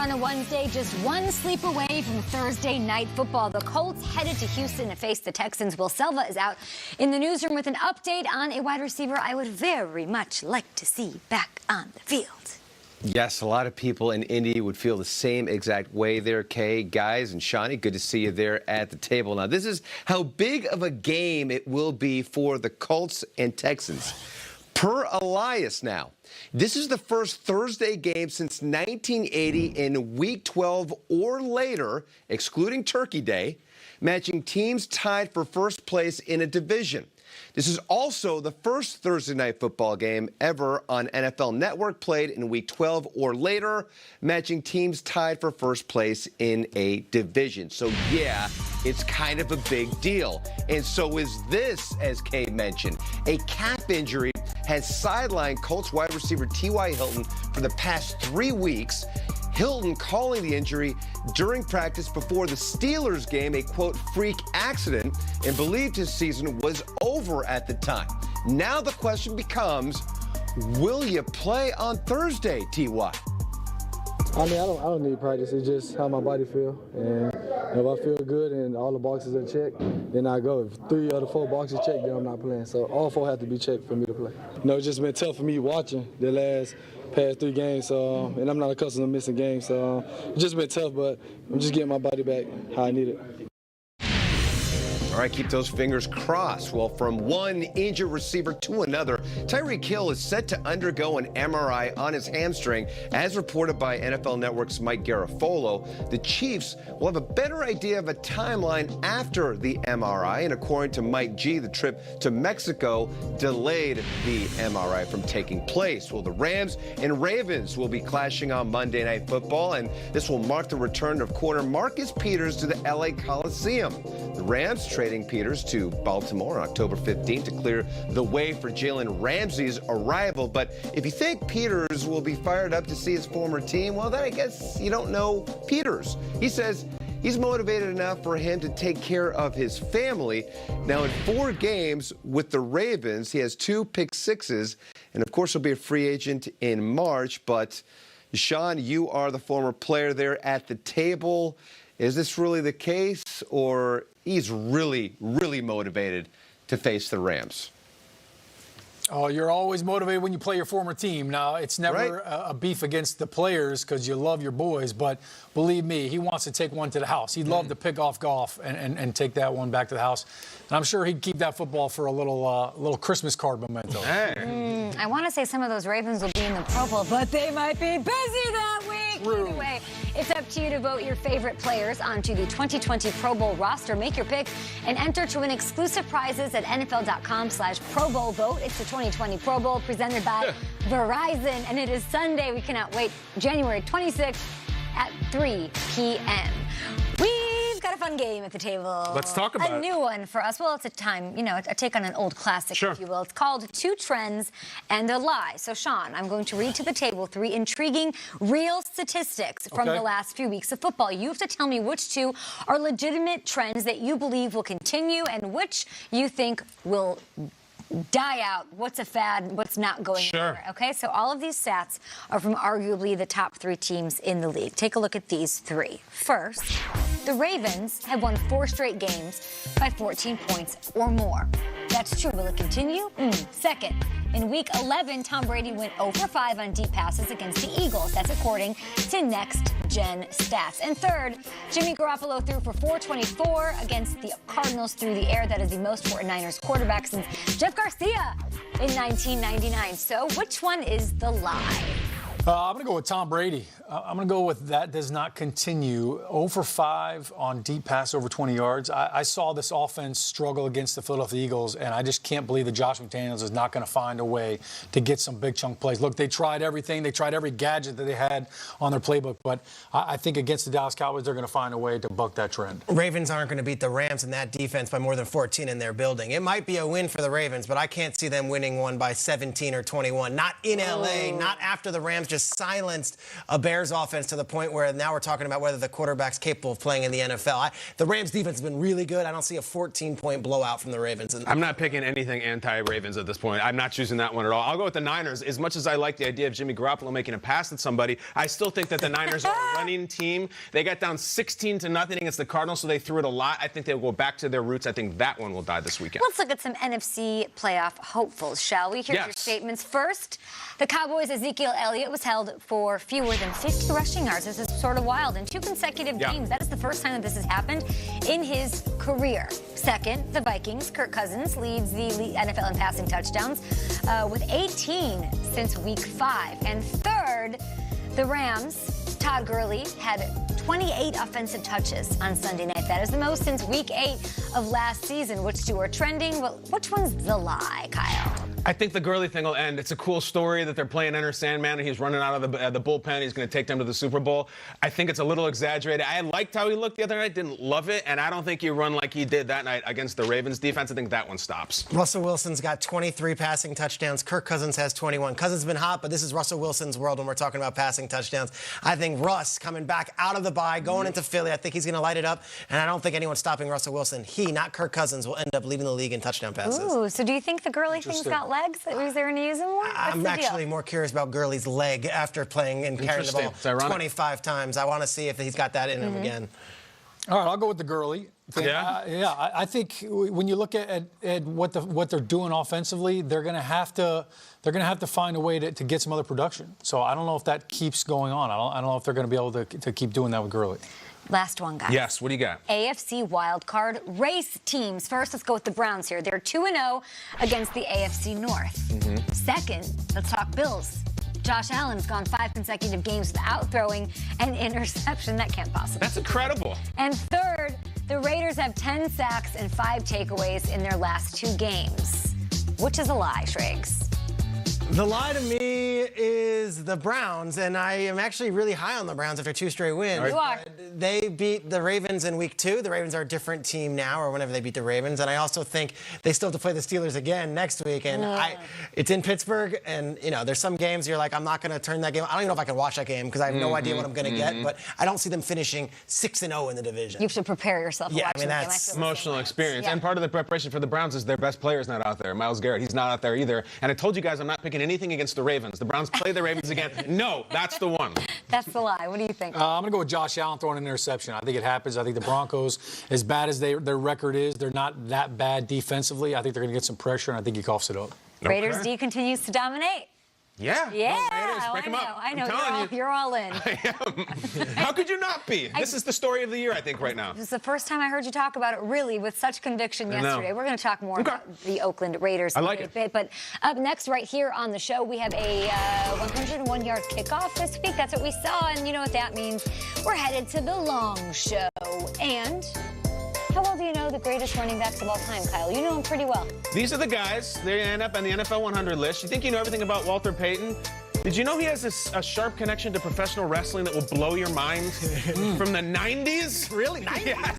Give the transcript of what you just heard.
on a Wednesday, just one sleep away from Thursday night football. The Colts headed to Houston to face the Texans. Will Selva is out in the newsroom with an update on a wide receiver I would very much like to see back on the field. Yes, a lot of people in Indy would feel the same exact way there, Kay. Guys and Shawnee, good to see you there at the table. Now, this is how big of a game it will be for the Colts and Texans. Per Elias now, this is the first Thursday game since 1980 in Week 12 or later, excluding Turkey Day, matching teams tied for first place in a division. This is also the first Thursday night football game ever on NFL Network played in Week 12 or later, matching teams tied for first place in a division. So, yeah, it's kind of a big deal. And so is this, as Kay mentioned. A calf injury has sidelined Colts wide receiver T.Y. Hilton for the past 3 weeks. Hilton calling the injury during practice before the Steelers game, a, quote, freak accident, and believed his season was over at the time. Now the question becomes, will you play on Thursday, T.Y.? I mean, I don't need practice. It's just how my body feel. And if I feel good and all the boxes are checked, then I go. If 3 of the 4 boxes checked, then I'm not playing. So all 4 have to be checked for me to play. It's just been tough for me watching the past 3 games. And I'm not accustomed to missing games. So it's just been tough, but I'm just getting my body back how I need it. All right, keep those fingers crossed. Well, from one injured receiver to another, Tyreek Hill is set to undergo an MRI on his hamstring. As reported by NFL Network's Mike Garafolo, the Chiefs will have a better idea of a timeline after the MRI. And according to Mike G, the trip to Mexico delayed the MRI from taking place. Well, the Rams and Ravens will be clashing on Monday Night Football, and this will mark the return of corner Marcus Peters to the LA Coliseum. The Rams trading Peters to Baltimore on October 15th to clear the way for Jalen Ramsey's arrival. But if you think Peters will be fired up to see his former team, well, then I guess you don't know Peters. He says he's motivated enough for him to take care of his family. Now, in 4 games with the Ravens, he has 2 pick sixes, and of course he'll be a free agent in March. But Sean, you are the former player there at the table. Is this really the case, or he's really motivated to face the Rams? Oh, you're always motivated when you play your former team. Now, it's never a beef against the players because you love your boys, but believe me, he wants to take one to the house. He'd love to pick off golf and take that one back to the house. And I'm sure he'd keep that football for a little Christmas card memento. Hey. I want to say some of those Ravens will be in the Pro Bowl, but they might be busy that week. True. Anyway, it's up to you to vote your favorite players onto the 2020 Pro Bowl roster. Make your pick and enter to win exclusive prizes at NFL.com/Pro Bowl vote. It's the 2020 Pro Bowl presented by Verizon, and it is Sunday. We cannot wait. January 26th at 3 p.m. We've got a fun game at the table. Let's talk about it. A new one for us. Well, it's a take on an old classic, if you will. It's called 2 Trends and a Lie. So, Sean, I'm going to read to the table 3 intriguing real statistics from the last few weeks of football. You have to tell me which 2 are legitimate trends that you believe will continue and which you think will die out. What's a fad? What's not going anywhere? Okay, so all of these stats are from arguably the top 3 teams in the league. Take a look at these 3. First, the Ravens have won 4 straight games by 14 points or more. That's true. Will it continue? Second, in Week 11, Tom Brady went 0 for 5 on deep passes against the Eagles. That's according to Next Gen Stats. And third, Jimmy Garoppolo threw for 424 against the Cardinals through the air. That is the most for a Niners quarterback since Jeff Garcia in 1999. So which one is the lie? I'm going to go with Tom Brady. I'm going to go with that does not continue. 0 for 5 on deep pass over 20 yards. I saw this offense struggle against the Philadelphia Eagles, and I just can't believe that Josh McDaniels is not going to find a way to get some big chunk plays. Look, they tried everything. They tried every gadget that they had on their playbook, but I think against the Dallas Cowboys, they're going to find a way to buck that trend. Ravens aren't going to beat the Rams in that defense by more than 14 in their building. It might be a win for the Ravens, but I can't see them winning one by 17 or 21. Not in L.A., not after the Rams Rams just silenced a Bears offense to the point where now we're talking about whether the quarterback's capable of playing in the NFL. The Rams defense has been really good. I don't see a 14-point blowout from the Ravens. I'm not picking anything anti-Ravens at this point. I'm not choosing that one at all. I'll go with the Niners. As much as I like the idea of Jimmy Garoppolo making a pass at somebody, I still think that the Niners are a running team. They got down 16-0 against the Cardinals, so they threw it a lot. I think they'll go back to their roots. I think that one will die this weekend. Let's look at some NFC playoff hopefuls, shall we? Here's your statements. First, the Cowboys' Ezekiel Elliott was held for fewer than 50 rushing yards. This is sort of wild. In 2 consecutive games, that is the first time that this has happened in his career. Second, the Vikings. Kirk Cousins leads the NFL in passing touchdowns with 18 since Week 5. And third, the Rams. Todd Gurley had 28 offensive touches on Sunday night. That is the most since Week 8 of last season. Which two are trending? Well, which one's the lie, Kyle? I think the Gurley thing will end. It's a cool story that they're playing Enter Sandman and he's running out of the bullpen. He's going to take them to the Super Bowl. I think it's a little exaggerated. I liked how he looked the other night. Didn't love it. And I don't think you run like he did that night against the Ravens defense. I think that one stops. Russell Wilson's got 23 passing touchdowns. Kirk Cousins has 21. Cousins has been hot, but this is Russell Wilson's world when we're talking about passing touchdowns. I think Russ coming back out of the bye, going into Philly, I think he's going to light it up. And I don't think anyone's stopping Russell Wilson. He, not Kirk Cousins, will end up leading the league in touchdown passes. Ooh, so do you think the Gurley thing's got legs? Is there to use him more? I'm actually more curious about Gurley's leg after playing and carrying the ball 25 times. I want to see if he's got that in him again. All right, I'll go with the Gurley thing. I think when you look at what they're doing offensively, they're going to have to find a way to get some other production. So I don't know if that keeps going on. I don't know if they're going to be able to keep doing that with Gurley. Last one, guys. Yes, what do you got? AFC wildcard race teams. First, let's go with the Browns here. They're 2-0 against the AFC North. Second, let's talk Bills. Josh Allen's gone 5 consecutive games without throwing an interception. That can't possibly. That's incredible. And third, the Raiders have 10 sacks and 5 takeaways in their last 2 games. Which is a lie, Shriggs? The lie to me is the Browns, and I am actually really high on the Browns after 2 straight wins. You are. They beat the Ravens in Week 2. The Ravens are a different team now, or whenever they beat the Ravens. And I also think they still have to play the Steelers again next week. And it's in Pittsburgh, and there's some games you're like, I'm not going to turn that game. I don't even know if I can watch that game because I have no idea what I'm going to get. But I don't see them finishing 6-0 in the division. You have to prepare yourself. Yeah, I mean that's emotional experience. And part of the preparation for the Browns is their best player is not out there. Myles Garrett, he's not out there either. And I told you guys I'm not picking anything against the Ravens. The Browns play the Ravens again. No, that's the one. That's the lie. What do you think? I'm going to go with Josh Allen throwing an interception. I think it happens. I think the Broncos, as bad as their record is, they're not that bad defensively. I think they're going to get some pressure, and I think he coughs it up. Raiders D continues to dominate. Yeah. Break them up. I know. You're all in. I am. How could you not be? This is the story of the year, I think, right now. This is the first time I heard you talk about it really with such conviction yesterday. We're going to talk more about the Oakland Raiders in a bit. But up next, right here on the show, we have a 101-yard kickoff this week. That's what we saw, and you know what that means. We're headed to the long show. And how well do you know the greatest running backs of all time, Kyle? You know them pretty well. These are the guys. They end up on the NFL 100 list. You think you know everything about Walter Payton? Did you know he has a sharp connection to professional wrestling that will blow your mind? From the 90s? Really? 90s? Yeah.